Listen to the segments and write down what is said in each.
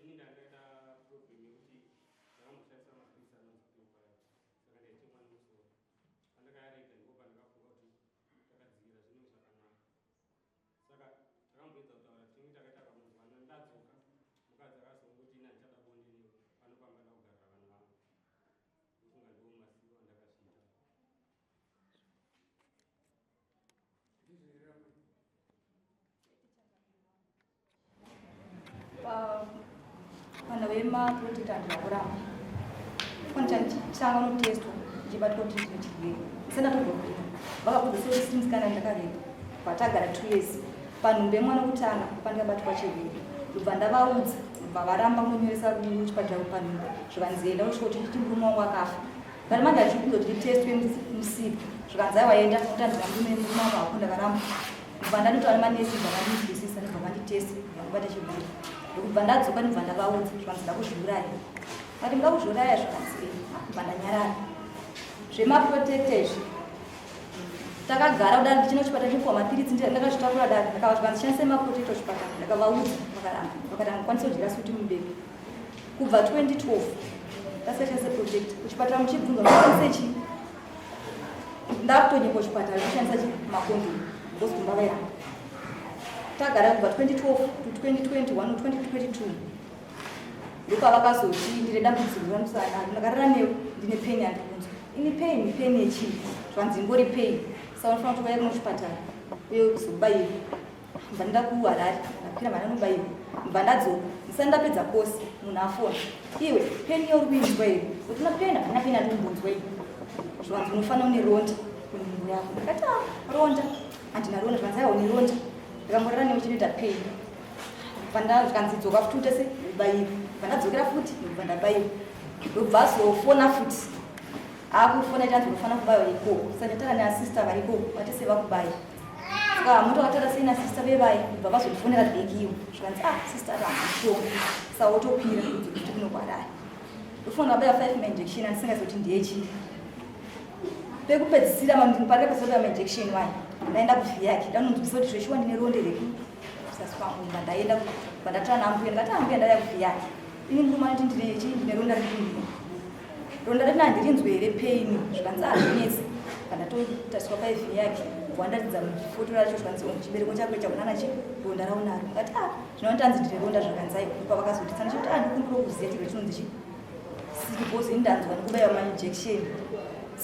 ini ndakaita problem yekuti ndakamboshandisa mapirisi anonzi saka ndaichimwa nemusoro pandakayarega ndipo pandakafunga kuti takadzikira zvinhu zvakanaka saka takamboedza kutaura tinenge takaita kamunhu vana ndadzoka mukadzi akazonga kuti ina ndichada bonde newe panopamba ndakugarira vanhu vangu ndofunga ndiwo masiwo andakazviita Pana vemaproject andivakuramba fanchanga notestwa ndichibatwa kuti ndinotigei sena togokura vakabudza sesystems kana ndakareba patagara 2 years panhumbe mwana kutanga pandikabatwa chiviri ndobva ndavaudza bva varamba kunonyoresa kuchipatara panhumbe zvikanzienda kusvika kuti nditi murume wangu akafa kana manje achikuudza kuti nditestwe musivi zvikanzi aiwaenda kutanzira murume wangu akunda karamba ndobva ndanotaura nemanesi zvakandinzwisisa ndobva vanditesti vakubata chiviri ndokubva ndadzoka ndobva ndavaudza zvikanzi ndakuzviuraya kati ndakuzviuraya zvikanzi ndobva ndanyarara zvemaprotecta izvi takagara kudari ndichino chipatara chinopuwa mapiritsi ndakazvitakura dare ndakava zvikanzi shandise maprotecta kuchipatara ndakavaudza vakaramba vakati handikwanisa kudyira suti mubeki kubva 2012 ndasashandise protecta kuchipatara muchibvunza makwanise chii ndakutonyepa kuchipatara kushandisa makondomu because kumbavairamba tagara kubva 2012 to 2021 2022 ndopavakazoti ndine dambudziko ramusana ndakarara newo ndine pain yandikunzwa ini pain yechii zvanzi ingori pain saka ndofana kuti vaya kunochipatara uye kuzobayiwa mbva ndida kuharare ndakwira mari anobayiwa mbva ndadzoka ndisati ndapedza kosi munhu afona iwe pain yauri kuinzwa here kuti una pain hapana pain andikumbunzwa iyi zvanzi unofanira une ronda kunhungu yako ndakati ronda handina ronda zvanzi aiwa une ronda ndakangorara newe chinoita pain zvikanzidzoka futi utese ubayiwa vandadzokera futi ndobva ndabayiwa ndobva azofona futi akufona iti anzi unofana kubayiwa ikoko sandatara neasista variko vatese vakubaya saka muti wakatara sei nasista vevayi ndobva vazondifonera bhekiyo zvikanzi sista atamashonga saka wotopira kuti kunokwadai ndofona ndabaya 5 mainjection andisingazoti ndiyechii pekupedzisira parika pazobaya mainjection wayi ndaenda kuvhiyaki ndanonzwisa kuti zveshuwa ndine ronde reku sasipangumba ndaenda vandatara nambuya ndikati ambuya ndaya kuvhiyaki ini murume anoti ndine ronda rekundini ronda rati nandirinzwe here pain zvikanzi azvinetsi kandatotaswa paivhiyaki wandaridza foto racho zvikanzi chibereko chako chaunanachi ronda raunaro ndikati zvinotanzi ndine ronda zvakanzi aiwa pavakazotitsana chikuti ndikumbiro kuziya chiro chinonzi chi siki bhosi ini ndanzwa ndikubayiwa mainjection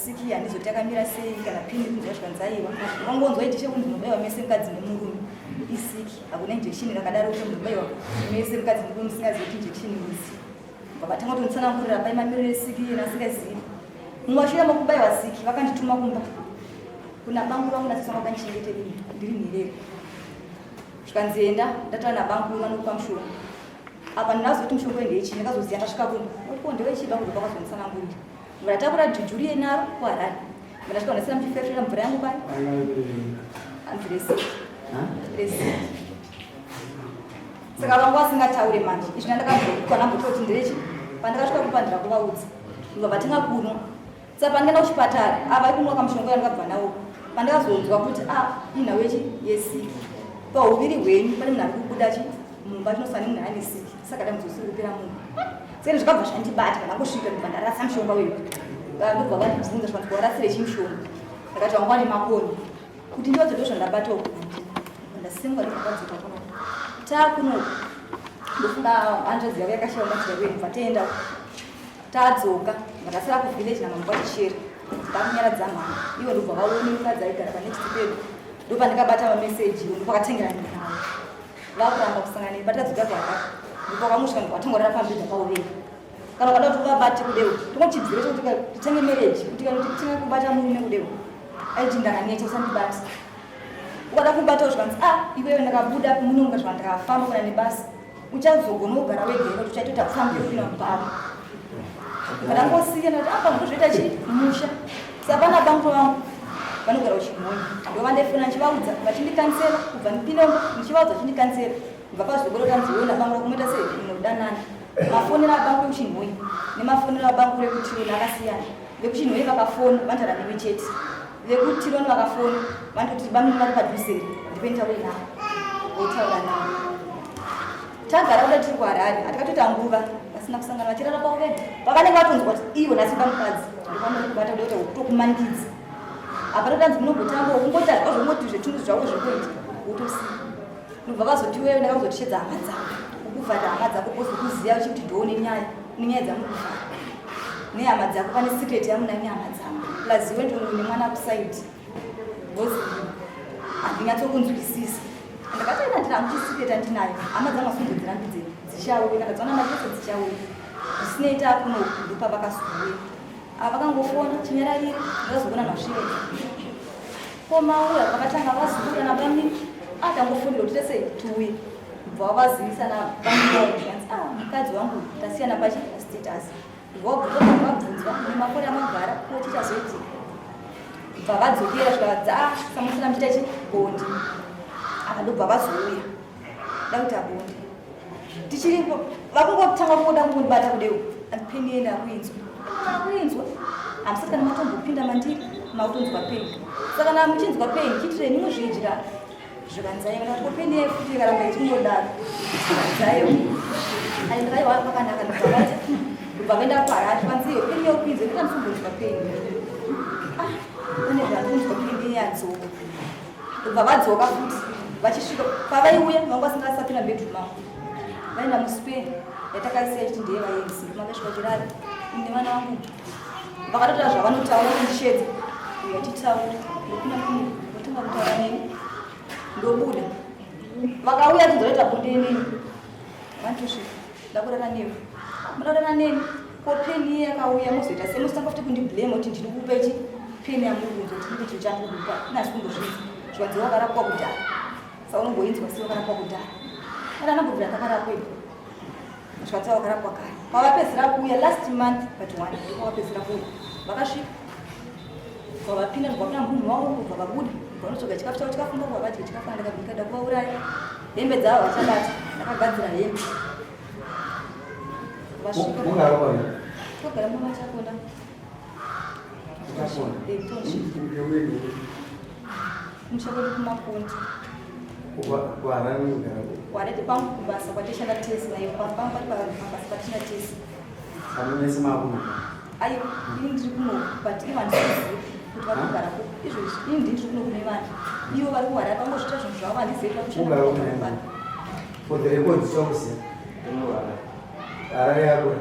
siki handizoti yakamira sei kana pini kunzwa zvikanzi aiwa wangonzwa iti chekuti ndinobayiwa mese mukadzi nemurume isiki hakuna injection rakadaro kuti ndinobayiwa mese mukadzi nemurume singazivi kuti injection izi vabatanga kutonditsanangurira paimamirire siki nasingazivi mumashira makubayiwa siki vakandituma kumba kuna bangu vangu nasisa vakandichengete ndiri mhirero zvikanzienda ndatara nabangu vanokupa mushonga apa ndinazoti mushonga ndeichi ndakazoziya ndasvika kumba oko ndewechida kuti vakazonditsanangurira ndatakura jujuri yenaro kuharare ndasvika ndasina muchifeturira mvura yangu pai anziresi saka vangu vasingataure manje izvi ndandakazokwanambototi nderechi pandakasvika kupandira kuvaudza ndobva vatenga kunwa saka pandikaenda kuchipatara ava ikunwa kamushonga yandakabva nawo pandakazonzwa kuti inawechi yesiki pauviri hwenyu pane munhu ari kubudachi mumba chinosani munhu ane siki saka dambudziko kupera munhu seni zvikabva zvandibata ndangosvika ndobva ndarasa mushonga weyu ndobva vandibvunza zvikanzi warasire chimushonga ndakati wangu ane makonye kuti ndiwadzo zvandabata uku ndasimuka ndikakadzoka kuno taakuno ndofunga hanzvadzi yavo yakashaya machira wenu bva taenda tadzoka ndakasara kuvhileji namambo vachichera ndakunyaradza mhanga ivo ndobva vaone mukadzi aigara panext pedu ndopandikabata mameseji ndopakatengera navo vakuramba kusangana nei patadzoka kwakati ndopakamusvika ndopatongorara pambedza pauveka kana ukada kuti uvabate kudeo tongochidzire chokuti titenge mereji kuti tinge kubata murume kudeo aiti ndakaneta usandibata ukada kubatawo zvikanzi iwewe ndakabuda munonga zva ndakafamba kuna nebasa uchazogona kugara wega kuti uchatoita pfambi yokupinda mubaba ndakangosiya ndati apa ndozvoita chii musha sapana bangu vangu vanogara uchimhonya ndova ndaifuna ndichivaudza vachindikansera kubva ndipindomba ndichivaudza chindikansera kubva pazogoro tanziona bangu rakumoita seinodanana mafonero abangu ekuchinhoyi nemafonero abangu rekutironi akasiyana vekuchinhoyi vakafona vantaura newe chete vekutironi vakafona vandoti bangu vari padhuseri ndipeni taure navo votaura navo tagara kuda tiri kuharare hatakatoita nguva vasina kusangana vachirara pauvega vakanenge vatonzwa kuti iwo nasimba mukadzi ndopanoikubata kuda kuti tokumandidzi apa totanzi munombotamba ukungoti azvongoti zvetundu zvavo zvekuita wotosiya nobva vazoti wewe ndakazotishedza hama dzako ukuvhata hama dzako kozokuziya uchikuti ndoo nenyaya dzamukuvhara nehama dzako pane secret yamuna nehama dzako plus iwe ndonune mwana kusaidi bcause handinatsokunzwisisa ndakataina ndina muchisecret andinayo hama dzangasungo dzirambidze dzichauya kana dzaona machese dzichauya zvisinoita kunokudupa vakasukuwe ava vakangofona chinyararire ndakazogona nasvive komauya vakatanga vazuka nabamini atangofundira kuti tese tuuye kubva wavazivisa nabamiaanzi mukadzi wangu tasiyana pachistatus vabvunzwa nemakore amagara ko chichazoitika bva vadzokera zvikadza samusina muchita chibondi akandobva vazouya da kuti abonde tichiripo vakungotanga kungoda kungondibata kudeo andipeni enda akuinzwa hamusati kana matombopinda mandiri mautonzwa peni saka na muchinzwa peni chitireni muzvidya zvikanzaiwa kuti peni yefuti ikaramba ichingodaro zvikanzaiwa ani ndakaiwa pakanaka ndikavati kubva vaenda kuharati panziyo peni yokupinza kuti andisumbonzwa peni une zvatonzwa peni yadzoka kubva vadzoka futi vachisvika pavaiuya vanga vasingasapinda bedroom mangu vaenda muspain yatakaisiya chiti ndeye vaenzi makasvika chirari ine vana vangu vakatotora zvavanotaura kundishedza yachitaura ndopinda otanga kutaura neni ndobuda vakauya tizoita bonde neni vantosvika ndakurara nevo mudaurara neni ko peni yakauya mozoita semusitanga futi kundiblame kuti ndiri kupechi peni yamurunzo tinenge chiro changudupa inasi kundozvinza zvikanzi wakarapwa kudhara saka unongoinzwa sei wakarapwa kudhara kana nambobvira ndakarapwepo zvikatsa wakarapwa kare pavapedzira kuuya last month but 1 pavapedzira kuuya vakasvika vavapinda ndikapinda munhu wavo kubva vabuda vanotsvaga chikafu chavo chikafunga kuva vadya chikafu andakabika da kuvauraya hembe dzavo vachabata ndakagadzira hembe vasvika togara mama chakona muchakodu kumapondi warete pangu kubasa kwatishanda tesi nayo pangu pati pabasa patina tesi aiyo ini ndiri kuno but ivo handisizivi kuti vari kugarapo izvozvi ini ndiri kuno kune vanhu ivo vari kuhwara pangozvita zvinhu zvavo handizeiva kushanda for the record songs harare yako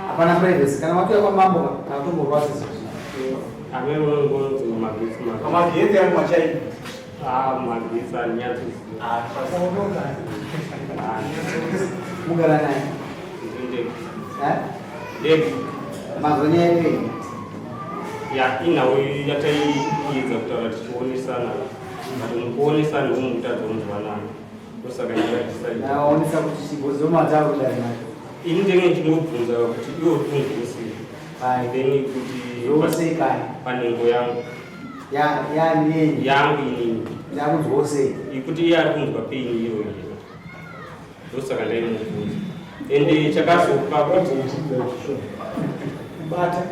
hapana privacy kana watu kwa mambo natumbo process amagezi ya machai magezi anyatu mugara naye ndege mazonya hivi ya inawe yataiidza kutaura tichionesana kuonesana nomutadzi womuzwanana osaka ndakatisaii naonesa kuti chigozo matao kudai nacho ini ndenge ndinobvunza kuti iwo tunzwosei then kuti yose kai panhengo yangu yani yangu inini yakuzwosei ikuti iye ari kunzwa peini iyoyo ndosaka ndaimubvunza ende chakazopa kuti bata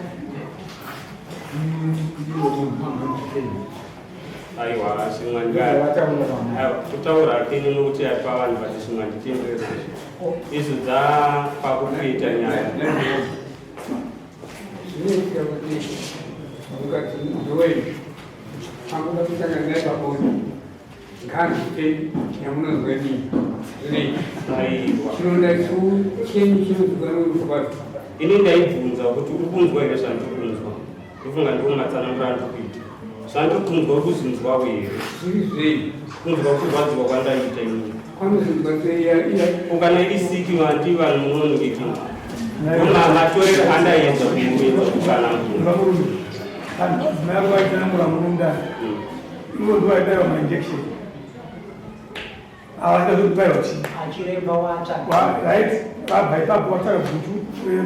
aiwa shimwandikari kutaura keni nokuti atipa vanhu vati shimwandichiendereza izvo dzapakukuita nyaya zvinoitika kuti ukati ndoweni akuda kutanga ndaipaponi nganzipei yamunonzwa nini aiwa chironda chenyu chinozikanourukwazvo ini ndaibvunza kuti uri kunzwa here zvandikunzwa ndofunga ndomatsanangura ndikuita zvandikunzwa uri kuzinzwawo here zviri zvei kunzwa kurwadziwa kwandaita inini kwanozinzwa ungana iri siki vandi vanhu munonongeti matorero andaedza kuuedza kukanangura mako aitanangura munondani ivo ndivaitaiwa mainjection avachazotibaiwa chii right vabhaipapo vataka bhutu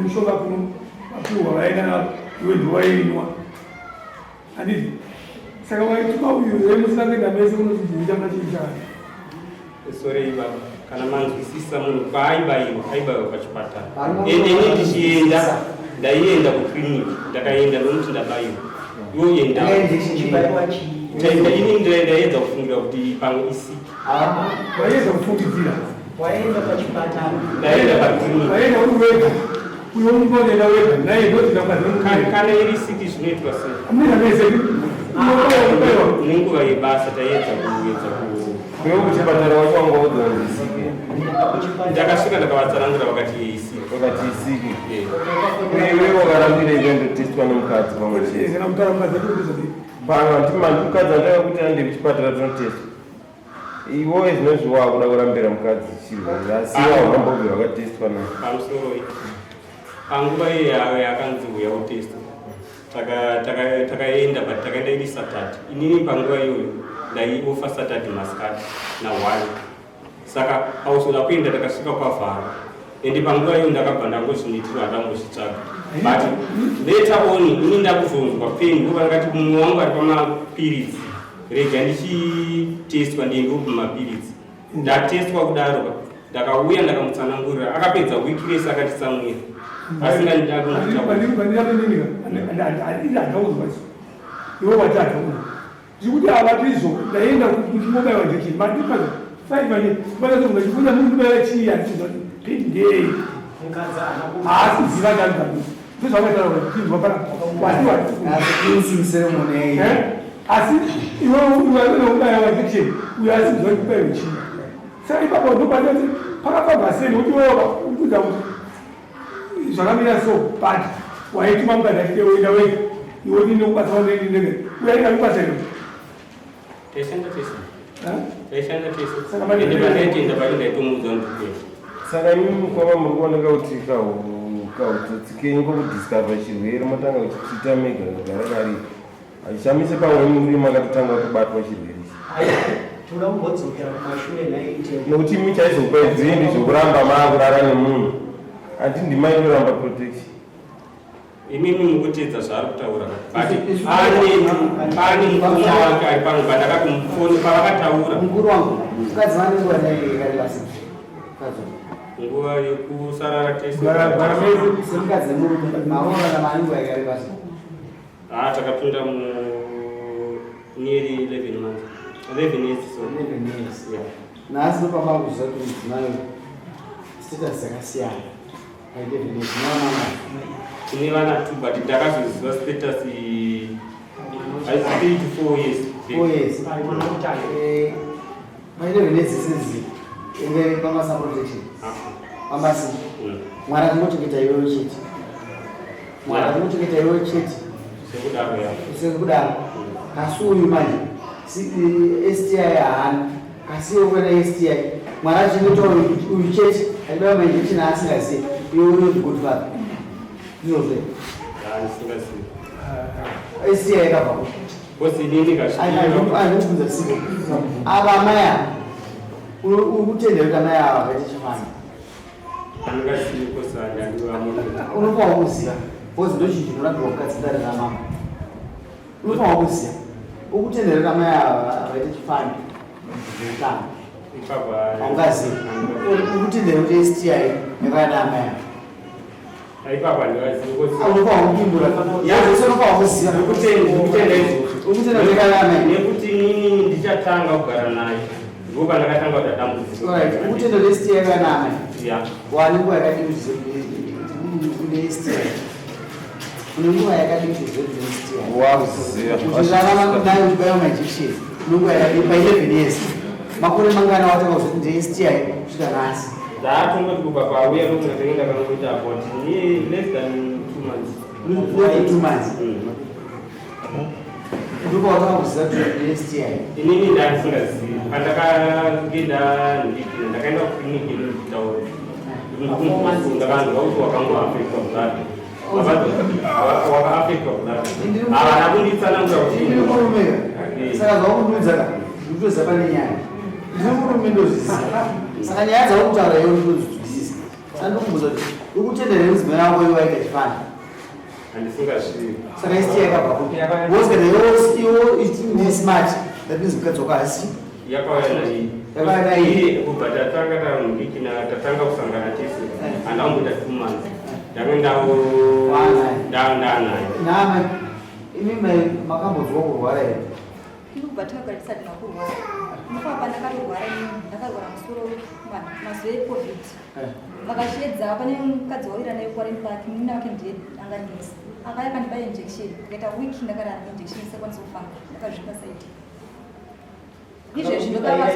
mushonga kuno vapiwa vaenda iwe ndiwainwa handiti saka waituka uyu emusina kuenda mese unochidziita mnachiitani sorei baba kana manzwisisa munhu paaibaiwa pachipatara ende ini ndichienda ndaienda kuclinic ndakaenda nomuti ndabaiwa yoenda ini ndaedza kufungira kuti pamwe isiki waenda kufungidzira waenda pachipatara ndaenda paclinic waenda uri wega uyo unoenda wega naye kana iri siki zvinoitwa sei amuna mese nenguva yebasa taedza kuedza wewe kuchipatara wacho wanga udzisike ndakasvika ndakavatsanangura vakati isiki wakati isiki wewe wakarambira ikandotestwa nemukadzi pamwe chete kana mutara mukadzi pano ndimani mukadzi andaka kuti ande kuchipatara tinotestwa iwowe zvinozvi wakuda kurambira mukadzi chirwere asi wahambobve wakatestwa naye pamusoro panguva iyayo yakanzi uya utesta takaenda but takaenda iri Saturday inini panguva iyoyo ndaiofa Saturday masikati na1 saka pausoda kuenda takasvika kwavhara ende panguva iyo ndakabva ndangozvinitirwa ndangozvitsvaga but later on ini ndakuzonzwa peni kuva ndakati mumwe wangu ari pamapiritsi rega ndichitestwa ndiende kumapirisi ndatestwa kudaro ndakauya ndakamutsanangurira akapedza wiki rese akatisamwira iwo vatatu zvikuti avatizo ndaenda kuchimobaiwa ndechii madipa 5 vanazongachifunya mundu baiva chii andei asi ziva tanga Ceremony. asi iweunobaiwa ndechii uyo asi ziva kubaiwa chii saka ipapo ndopatati pakapabvaseni utiuza kuti zvakamira so but waituma mukadzi achide uenda wega iwe ndine kubasa wanendinege uyaita kubasa ino saka imi mukwava muri kuoneka kuti kautotsi kenyu kokudiscover chirwere matanga kuchiita mega kugara kari achishamise pamwe muri makatotanga kubatwa chirwere nokuti imi chaizopa dzindi zvokuramba maakurara nemunhu ati ndimaitoramba protection imimi mukutedza zvaari kutaura but ane mukoma wake ari pano pandakakumufoni pavakataura Mukuru wangu, mukadzi vane nguva dai basi. nguva yekusarara tese Semukadzi nemurume maona na manguva yari basi. takapinda nearly 11 months 11 years so 11 years. yeah Nasi nopamba kuziva kuti dzinayo status yakasiyana. 11 years. tine vana tu but ndakazoziva status I 3 to 4 years 4 years. My 11 years isnzi. Ine pamasa protection. Pamasi. Mwara kumochengeta iwewe chete. Mwara kumochengeta iwewe chete. sekudaro ya Sekudaro. Kasi uyu manje. STI haana. Kasi yokwenda STI. Mwara chinotora uyu chete. Aiba manje china asingazivi. Iwe uri good father. Ndizvo. singasivi STI yakabva. kosi inini kasvika Andikubvunza siko. Ava maya. Urikutendera kuti amai ava vaite chifana. andingasivi kosi andivamunhu Unofanira kuziva. Because ndochinhu chinorambirwa mukadzi ndarina mama. Unofanira kuziva. Ukutendera kuti amai ava vaite chifana. Zveutano. ipapa Haungazivi. Ukutendera kuti STI yakada amai ava. ipapa ndivazivi kosi Unofanira kupindura. Yazvese unofanira kuziva. kutenda izvozvo Ukutendera kuti yakada amai ava. nekuti inini ndichatanga kugara naye ndipo pandakatanga kuda dambudziko Ukutendera kuti STI yakada amai ava. ya Wani nguva yakadini kune STI. Une nguva yakadini kune STI. wakuziva Uchirarama nayo uchibaiwa majekisheni unonguva yakadini pa 11 years. Makore mangana watanga kuzoti ndi STI kusvika nhasi. ndaatongoti kubva pauya nokunatenge ndakangoita about less than 2 months Less than 2 months. Ndipo watanga kuziva kuti ndi STI. inini ndasingazivi pandakangenda ndakaenda kukliniki inozitaura ndakanzwa kuti wakangoafekwa kudaro wakaafekwa kudaro havana kunditsanangura Ndiri kurumeka. Saka zvakundiudzaka ndinotoziva pane nyaya. Ndiri kurume ndozviziva. Saka nyaya dzakutaura iwe ndinozvizwisisa. Saka ndikubvunza kuti ukutendera mudzimai wako iwe waita chifana. handisingazvivi Saka STI yakabva kuti because iwo ndi smart. That means mukadzi wako haasi. yakauya nai Yakauya nai. kubva tatanga tamhikina tatanga kusangana tese handamboita 2 months Nama ini makambozwa kurwara here. Ndikubva takagarisati nakurwara. Ndikapa ndakarwara musoro mazuva eCovid. Vakashedza pane mukadzi waira naye quarantine park munina wake ndiye anganisa. Akaya kandipa injection. Ndikaita wiki ndakarara injection sekwanisa kufamba. Ndakazvipa saiti. Izvezvi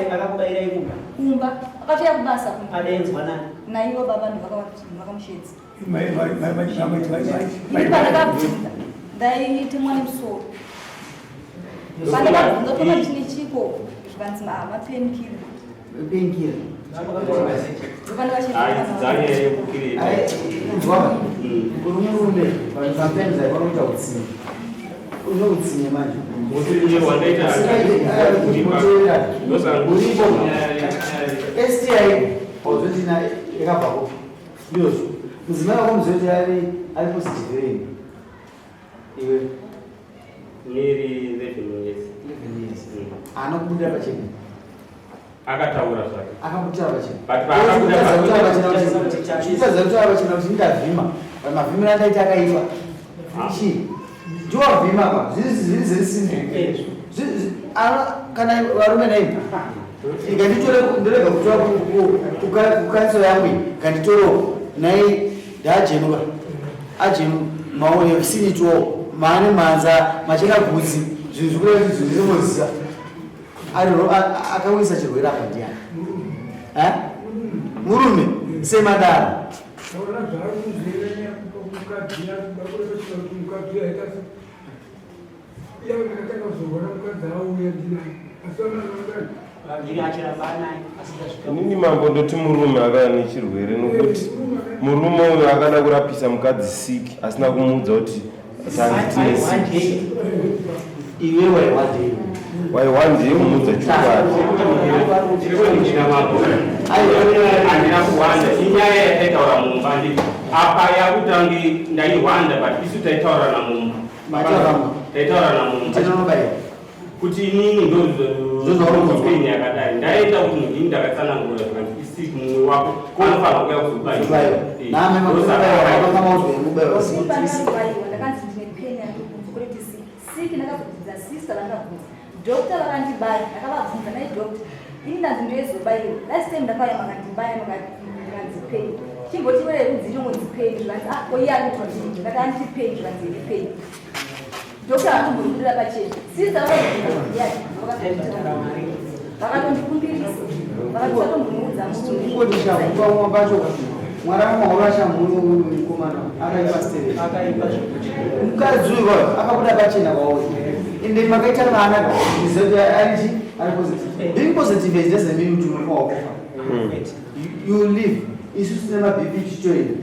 ndakakubaira ikumba. Kumba. Akafika kubasa kumba. Adenzwa nani? Naivo baba ndivakamushedza. Mai. Ndaite mwana musoro. Pandakabvunza toka chine chiko zvikanzi mapainkiller. Painkiller. Urumurume pampenza panoita utsinye. Uno utsinye manje. STI ozotina yakabvako. Ndiyozvo. Mudzimai wako muzoti ari positive. Iwe Nearly 11 years. Anokubuda pachena. Akataura zvake. Akabuda pachena. But Chitaura pachena kuti ndavhima. Mavhimiro andaita akaipa. Chi? Ndiwavhima pa. Zviri zvesimbi. Kana varume naimi. Ikanditore ndirega kutora kukanso yangu. Kanditoro nai ndajenuka. Ajenu maone sinitwo. Mane manza macheka gudzi zvinhu zvikuru kuti zvinhu zvinoziva akawisa chirwere apa ndiani murume semadaro inini mambo ndoti murume akava nechirwere nokuti murume uyu akada kurapisa mukadzi siki asina kumuudza kuti waiwandei kumudza handina kuwanda inyaya yataitaura mumba ndii apa yakutangi ndaiwanda but isu taitaura namumba taitaura namumba kuti inini ndozopeni yakadai ndaenda kuti ndini ndakatsanangura zvikanzi isiki mumwe wako anofanira kuya kuzobaiwa siki ndakabvunza sister vandabvunza dokta vakandibaya ndakavabvunza nai dokta ini ndanzi ndoyezobaiwa last time ndakauya makandibaya mukanzi pain chimboti were rudzi chomwenzi pain zvikanzi oiye arikutonii ndakati anditi pain zvikanzi iri pain dokta vanombondibudira pachena sister vakatondikumbirisa vakatisatombomuudza murume mwara mwaurasha mukomana akaipa stere mukadzi uyu akabuda pachena kwauri ende makaita vana izoti arichi ari positive being positive is just a mean to know you live isusu tine mabhipi tichitoenda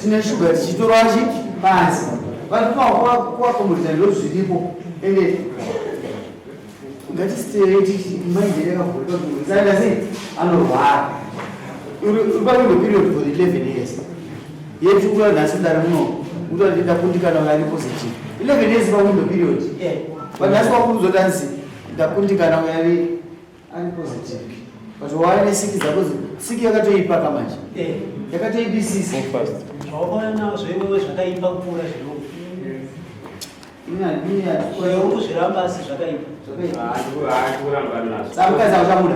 tine shuga tichitorwachi pansi vantumakuvakomborita ndiro zviripo ende ngatisitereti maindere yakavhurika kuisaidasi anorwara uripawindo period for 11 years yetu kula nhasi ndari muno kuti ndakundikana ngari positive 11 years pawindo period vanhasi kwakuzotanzi ndakundikana ngari ari positive but waine siki dzako siki yakatoipaka manje yakatoibisisa zvaona zvewewe zvakaipa kupfuura zvino kuzviramba asi zvakaipa kuramba nazvo samukadzi akuchamuda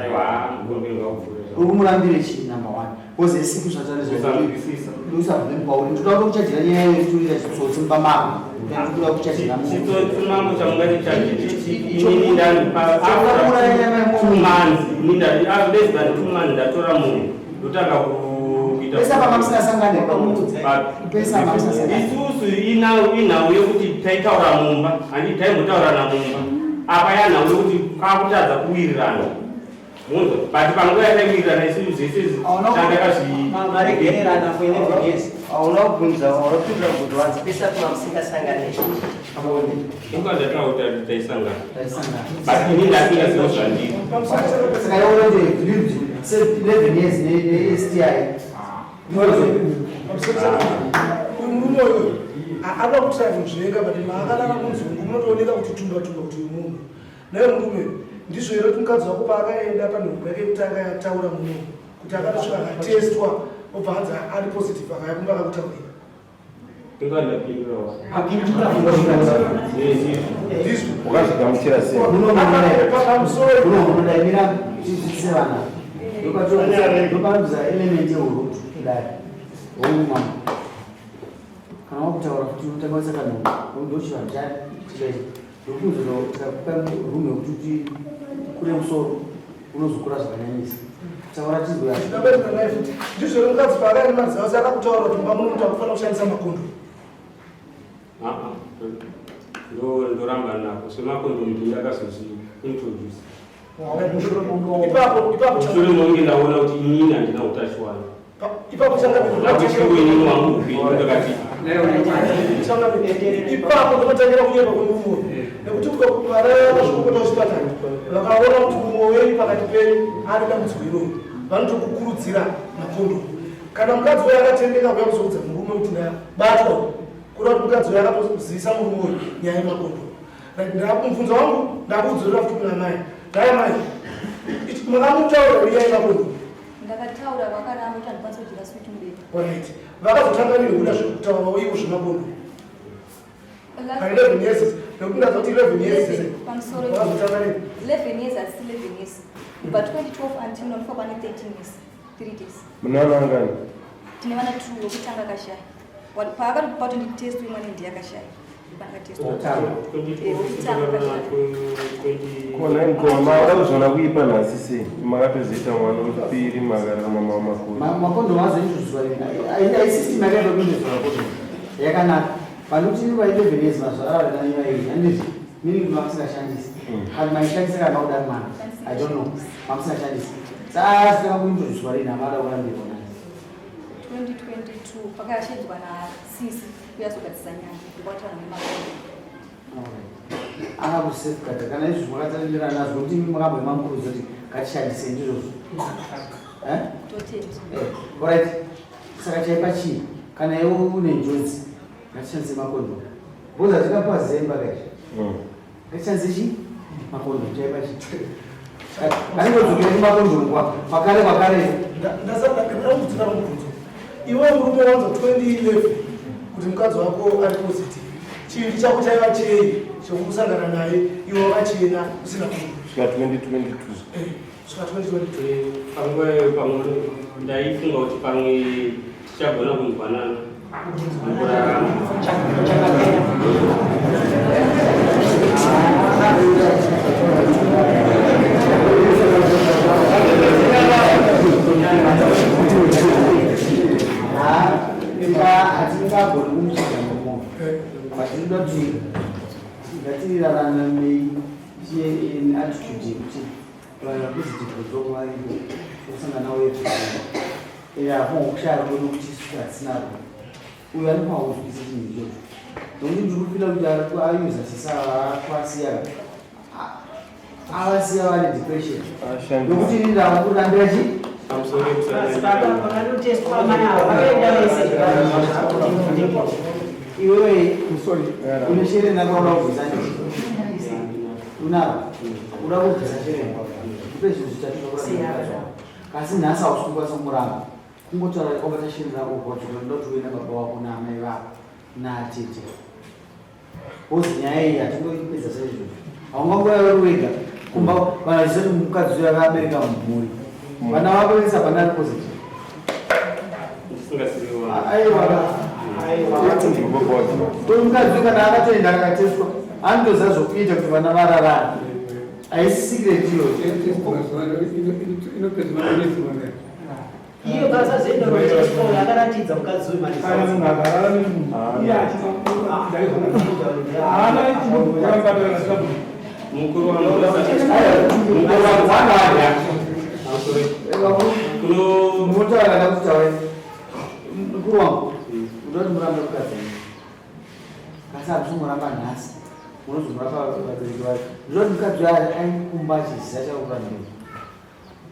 aiwa mugombinga kupfuura ukumurambire chii number 1 because esiku zvatarezvausabvemi kwauri ndoda kuda kuchadhira nyaya yoturira chitsotsi mupamako ndoda kuchadhira chitsotsimamo chamungati chainini ndanipauraya nyama yemomanzi less than 2 months ndatora munhu ndotanga pesa pamamusasangane pesa isusu inhau yekuti taitaura mumba handi taimbotaura namumba apa yanhau yekuti kwakutadza kuwirirana munhu but panguva yataiwirirana isusu zvese maregererana for 11 years auna kubvunza aurapindura kuti wanzi pesa pamamusingasangane ingadataura kuti taisangana but ini ndasingaziva zvandiri saka yaurati lived 11 years ne-STI murume uyu ada kutisavunzveka but maakalala munzungu munotooneka kuti tumba kuti munhu naye murume ndizvo here kuti mukadzi wako paakaenda panhungu yake kuti akataura muno kuti akatosvika akatestwa obva hanzi ari positive akayakumba kakutaurira wakazvigamuchira unomudaimira tidzidzise vana ndoparudza element yeurutu kudai woumwa kana wakutaura kuti unotangaisa kanhu ndochivanhu chai ndokuzotakupa rume yekuti kure musoro unozokura zvakanyanyisa taura ndizvo mukadzi paakaenda madzivasi akakutaura kuti mumba muno kuti akufanira kushandisa makondo ndoramba nako semakondo mntu yakazozviintroduce mushure monge ndaona kuti inini handina utachiwana ipapo changainini wangu upenyu ndakati ipapo ndomatangira kunyepa kwemumwe nekuti ukavaraya vazvikokota kuchipatara vakaona kuti mumwe wenyu pakati penyu ari dambudziko iroro vanotokukurudzira makondo kana mukadzi weyo akatendeka kuya kuzoudza murume kuti ndabatwa kuda kuti mukadzi weyo akatozivisa murume weyo nyaya yemakondo mubvunzo wangu ndakuudzorera futi kuna mai ndaya mai makamutaura nyaya yemakondo ndakataura vakaramba kuti handikwanisa kudyira switi mubedi right vakazotanga nekuda zvekutaura ivo zvemakondo pa 11 years nekuti ndaza kuti 11 years pamusoro vakazotanga 11 years asi 11 years kubva 2012 until nomufa pane 13 years 3 days munana angani tine vana 2 wokutanga kashaya paakatopa 20 test imwana ndiye akashaya makatozvona kuipa nhasi sei makatozoita mwana wechipiri makararama makuru makondo mazoinduzwa aisistem yakaitokunduzwa makondo yakanaka panoti va 11 years mazvaravanaivai handiti meaning mamusingashandisi kana maishandisa kana makuda mwana I don't know mamusingashandisi saa saka kuinduzwa rina mara urambirona 2022 pakashedzwa nasisi kuyazogadzisa nyaya ndikwautaura nemakondo akakusefukata kana izvi zvakatsarirana nazvo kuti makabwe mamukuruza kuti ngatishandise ndizvozvo right saka chaipa chii kana iwe une njodzi ngatishandise makondo bhoza tikapiwa zemba kaizvi ngatishandise chii makondo chaipa chii anengodzokera kumakondongwa makare ndasakudzika mubvunzo iwe murume wanza 2011 kuti mukadzi wako ari positive chii chako chaiva chei chokusangana naye iwe wakachena usina svika 2022 svika 2022 pamwe ndaifunga kuti pamwe tichagona kunzwanana mukurarama hatingagoni kumuchidza mumo vatinoda kuti ngatirarana neattitude yekuti positive zokuvariko kusangana wetu apokushaya kwedu kuti hatinaro uyu anopauzvisa chinhu ichocho nokuti ndiri kufila kuti ayuza sisavakwasiya avasiya vane depression nokuti ndakurambira chi iwewe une shere nakaona kubvisa unaro uda kubvisa shere ipe zvinhu zvitatinokuraa kasi nhasi hausikukwanisa kumuramba kungotaura kwabata shere rako kwatinoda kuti uenda baba wako naamai vako naatete ozi nyaya iyi hatingoipedza saizvozvo haungangoya uri wega kumba kana zvisati mukadzi uyo akabereka mumhuri vana vako vese hapana ari positive mukadzi kana akatoenda akateswa anotoziva zvokuita kuti vana vararara haisi secret iyo iyo kasazoenda akaratidza mukadzi unotaura kutaura mukuru wangu unoti muramba mukadzi kasi hamusomuramba nhasi munozomuramba vabereki vacho ndinoti mukadzi wayo aikumba chiziva chakukurambira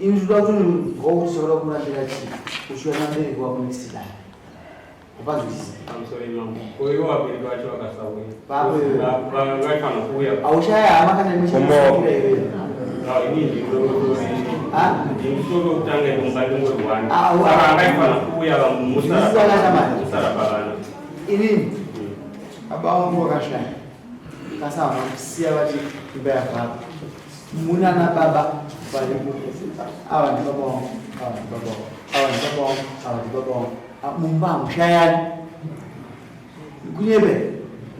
ini ndoda kuti ndinzwa kuti chakuda kurambira chii kusvika nabereki wako next time upazvisiza aushaya hama kana imwe chakasakira iweyo Mushoro utanga kumzali muri wani. Saka angaifana kuya musarabana. Ini baba wangu wakashaya. Sasa wanamsia wati mbaya baba. Muna na baba bali hawa ni baba wangu. Mumba mshayani. Kunyebe.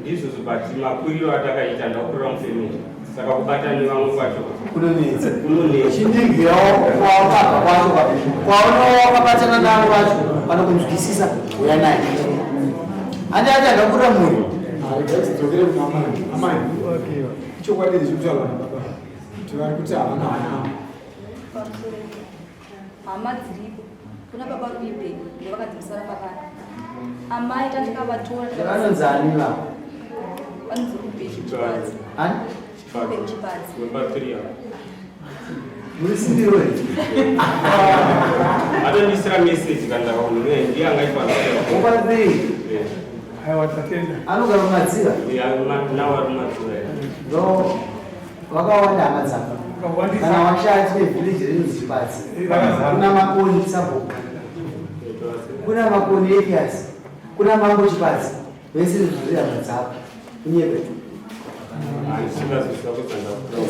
Ndizo zubati makuriro atakaita ndakura mfemini. Saka kubatani wangu kwacho. Kunonetsa. Chindingi yao kwa baba kwacho kwaona wakabatana nao kwacho vanokunzwisisa uya naye. Andi ndakura muri. Dzokere mama. Amai. Okay. Chokwadi zvitala baba. Tivari kuti havana vana. Hama dziripo. Kuna baba kuipe ndovakadzimisara pakana. Amai tandikavatora. Vanonzani va? Vanonzi kupechipadzi. Ani? Kupechipadzi. Webatteria. Muri sindiro here? Atandisira message kanda kaunwe ndiye angaifana. Ubatteria. Haiwa tatenda. Anogara kumadzira? Nawa rumadzira. No. Wakawanda amadzaka. Kana washati vevillage rinonzi Chipadzi. Kuna makoni Saboka. Kuna makoni epiasi. Kuna mambo Chipadzi. Vese zviri amadzaka. Kunyebe.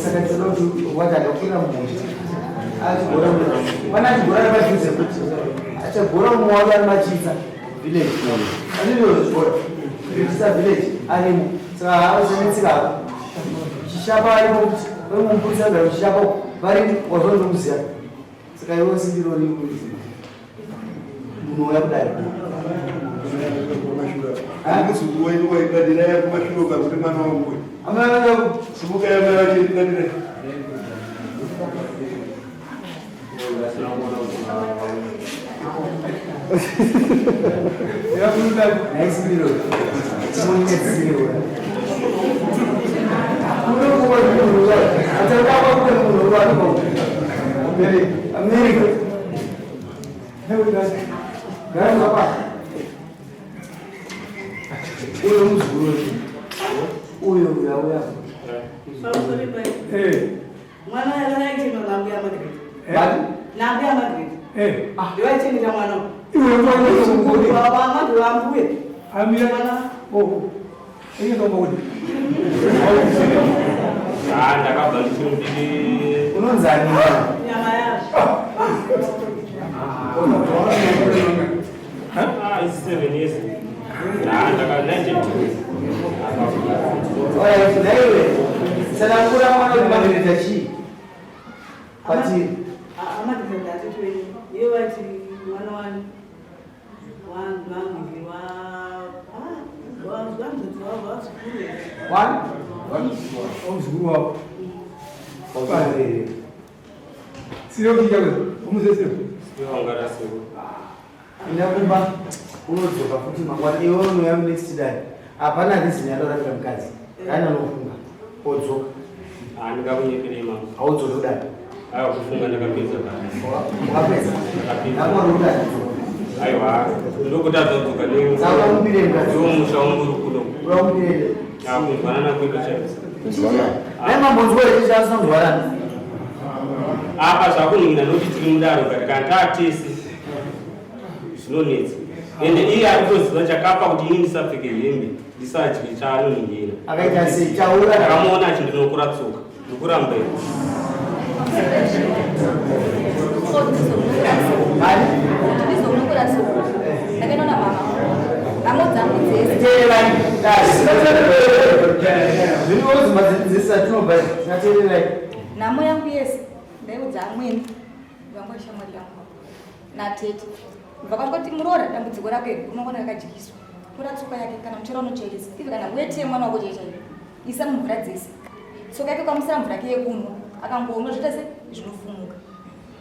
Saka tinoti wakadakura mumwe. Achigora mumwe. Pana achigora nepachidze kuti. Achagora mumwe wake ari machitsa. Village. Andizvo zvikora. Kuchitsa village arimo. Saka haazvinetsika. Chishapa arimo kuti. Vemumbusa ngaro chishapa vari wazvondomuziya. Saka iwe sindiro munouya kudai. Andisukuwaikadira yakumashuroka kuti mwana wangu. Amana sibuka yamayachirikadira. naisindiro. Simonetsiro. America. Mwana yakanaitino nambi ya Madrid. Nambi ya Madrid. Ndiwaichini ya mwana. Baba Madrid ambuye. Amira mwana. Oh. Ini ndo mwana. Ndakabva ndichirumbiri. Unonzani nyama yacho. It's 7 years. Ndakanaitino. Oya, tunaiwe. Sana kura mwana ulimangeleta chi. Pati. Amadrid atitweni. Yewati mwana wani. Omuzukuru wawe. Sio kijawe. Omuzesio. Inakumba unodzoka futi mangwana iwe unoya next day. Hapana reason yanorapira mukadzi. Kana unofunga. Odzoka. Ndikakunyepere mama. Haudzoki kudai. Aiwa kufunga ndakapedza basi. Wakapedza. Ndakona kudai. Aiwa ndokuti adzodzoka ne. Saka mubire mukadzi. Musha wangu kuno. Uramubire. Kumvana nakuita chaisa. Mambonzwa izvi asinondwarana. Apa zvakunhina nokuti tiri mudaro kana taatese zvinonetsa. Ende iye arikutoziva chakapa kuti ini ndisapfeke hembe ndisadye chaanonhingira. Akaita sei chaura. Ndakamuona achindinokura tsoka. Ndikuramba iri. Mari? Ndizomukura tsoka. Ndakaenda mama. Amodzangu dzese. Teerani. Zvinozi madzidzisa tinobva tinateererai. Nhamo yangu yese ndaiudza amweni vangoshamwari yangu natete vakangoti muroora dambudziko rake unoona rakajikiswa tora tsoka yake kana muchero unocheresa ivi kana wete mwana wako chaichaio isa mumvura dzese tsoka yake ukamusira mvura yake yekunwa akangoonwa zvoita se zvinofumuka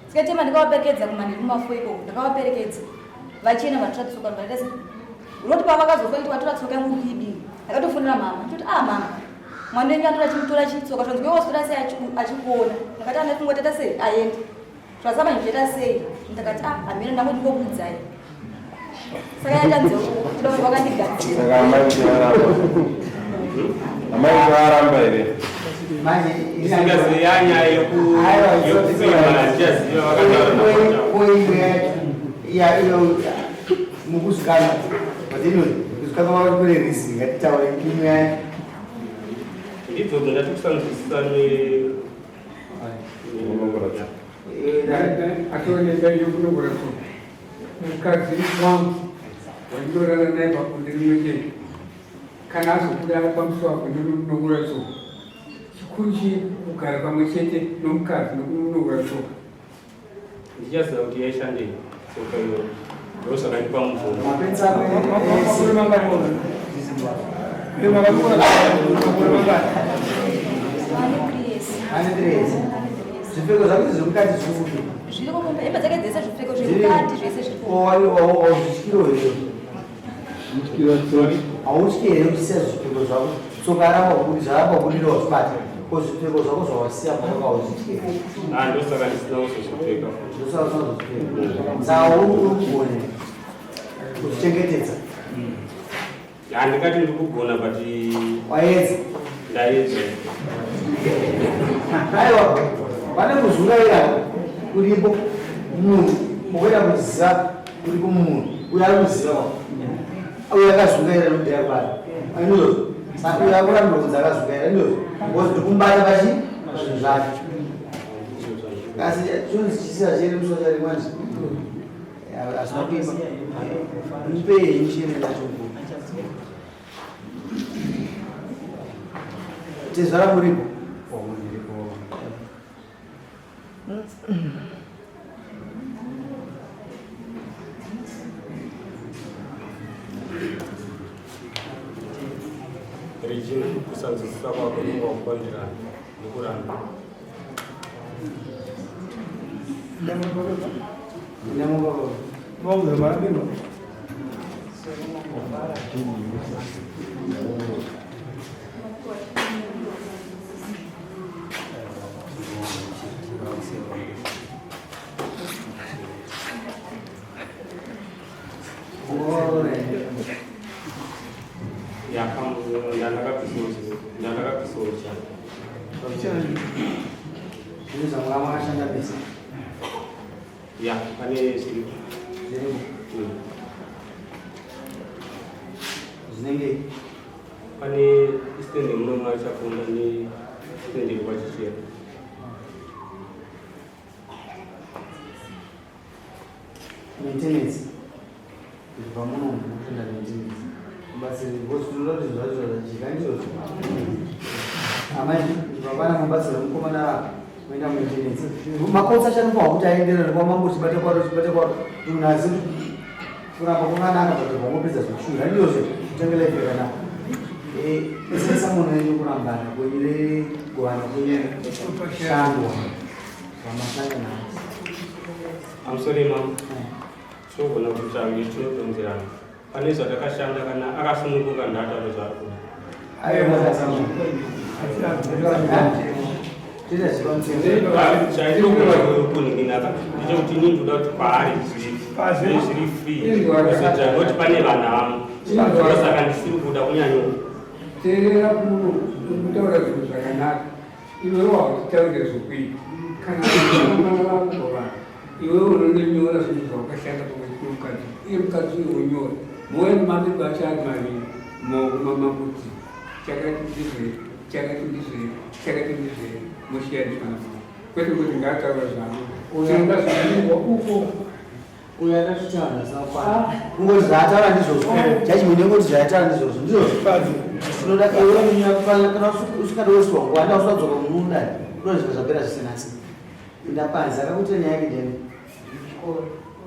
sikatema ndikavaperekedza kumanheru mafo ikoko ndakavaperekedza vachena vatora tsoka vaita se unoti pavakazofa kuti vatora tsoka yangu uri kuibini ndakatofunira mama ndoti mama mwana wenyu andora chimutora chitsoka zvanzi weostora sei achikuona ndakati anafungoteta sei aende zvasama njoita sei ndakati hamira ndango ndingokuudzai saka yatanze kuda kuti vakandigadzira saka amai varamba here manje isingaziyanya yokufima njeziyo ya iyo mukuzikana badino kuzikana wa kule risi ngatawa kimya ndivyo ngatikusangizisane atoneka yokunogora so mukazi wangu wandorana naye pakundirimweke kana azokudara pamuso wako ndinogora so chikuru kugara pamwe chete nomukazi nokunogora so ndichaziva kuti yaishandei sokayo ndosakaipa muvhuro zvipfeko zvako zvemukati zvikupi hembe dzake dzese zvipfeko zvemukati zvese zvityiro here hautyi here kuchisiya zvipfeko zvako tsoka zvarambabudira wazvibata ko zvipfeko zvako zvawasiya paka hauzvityi here ndosaka ndisina kuzozvipfeka ndosaka usina kuzozvipfeka saka urikugone kuzvichengetedza handikati ndiri kugona but waedza ndaedza aiwa pane kuzungaira kuripo munhu mukuenda kuziva kuripo munhu uyo ari kuziva uyo akazungaira nokudhaya kwari ainozvo saka uyo akurambirokunzi akazungaira ainozvo because ndikumbata pachi zvinhu zvake asi chonzi chisira chiri musosari manje asina kuimba mupei muchiri nacho tezvara muripo regime kusanzwisisa kwako nokwakupandirana nokuramba ndandakapisocha zvamwamashanda pesa ya pane zviri zvinenge pane istende munomwe achafunda neistende irikwachichera maintenance kuti pamuno munoshanda maintenance basi vosinoda kuti zvazvazvikanizvozvo amai vapana mabasa remukomana kuenda maintenance makotsi achanopawa kuti aenderere kwamambo chibate kwaro tunasi kuramba kunganaka kuti vangopedza zvokushura ndiyozvo kutengela ifekanaka esesa munhu aine kurambana kwenyire govana kwenye shandwa vamasangana amusori mam chogona kuti change chinotonzerana pane zvatakashanda kana akasununguka ndataro zvakuda chaitokunakuninginaka ndechekuti inini ndoda kuti kwaari zviri free kuti pane vanhu saka ndisiri kuda kunyanyo teerera kutaura zvinhu zvakanaka iwewo hautitaurire zvokuita kana aaakuva iwewe unondonyora zvinhu zvawakashanda pamwe mukati iye mukati unyora mowe mabiko acho ari maviri makuti chakati ndizvere moshiyanisana kwete kuti ngataura zvavo tanga zvakaningwa uko uyo akatitaura zvinokwana kungoti zvaataura ndizvozvo chachimundengoti zvaataura ndizvozvo ndizvozvo unoda iwe munyakufana kana usikadowesiwa ngwanda usadzoka mumundani unozvika zvapera zvisinasi indapanza akakuita nyaya yake ndeni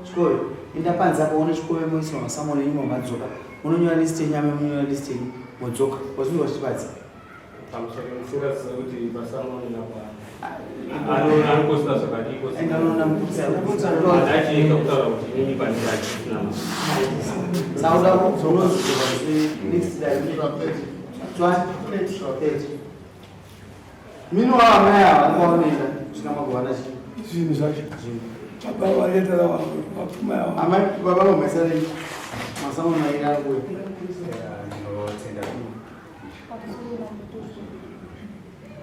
chikoro indapanza akaona chikove moiswa masamoni enyuma madzoka unonyora lisiti yenyama munonyora lisiti yenyu modzoka wazvinhu wachipatsa pamusoro musingaziva kuti masamoni anokosita zvakadikoadachieka kutaura kuti inini pandirachisinaa sauda kuzonoziva next mino amai ava kwaonenda zvina magovana zvinhu zvacho baba valetera vapfuma yavo amai baba vamhaisanei masamoni mairi ari kuwe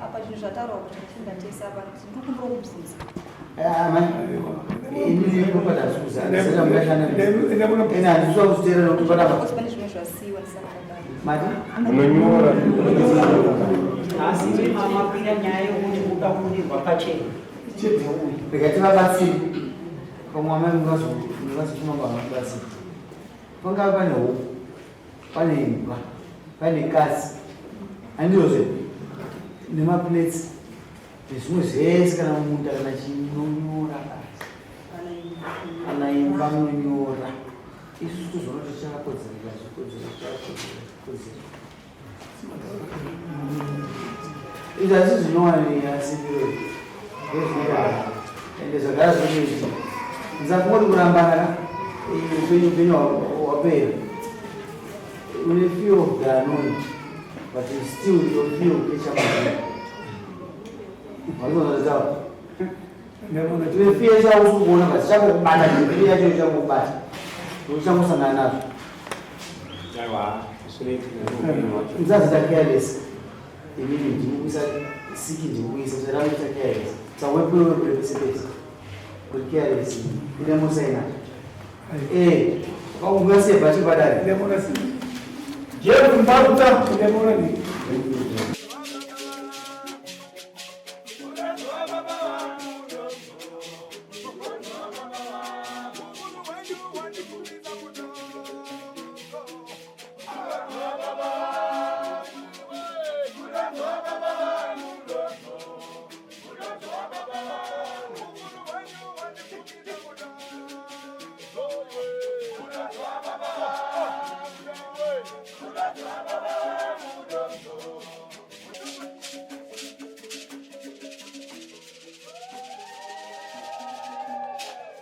apa zvinhu zvataurawa kuti ndichinda tese apa ndikukumbira kubvunza kuti pane zvimwe zvasiyiwa unonyora asi mapira nyaya yokuti ukakurirwa pachena ndikativabatsiri pamwama mungazochimambabatsiri pangava pane huku pane imba pane kasi handizvozve nemaplets nezvimwe zvese kana munda kana chinonyora kana imba munonyora isusu tozvona tichakakodzereka izvi asi zvinowanasibiro ende zvagara zvinoizvi nzakungoti kurambana upenyu wapera une fear of the unknown but still your fear of echamazina vanozotaura tine fear chausikuona but chakubata fear yacho ichakubata uchangosangana nazvo nzazita careless imini ndikuisa siki ndikuisa zvaranoita careless sawepeweperesepesi kuti careless ine musaina ungasebha chibadari Jeff Mbaruta,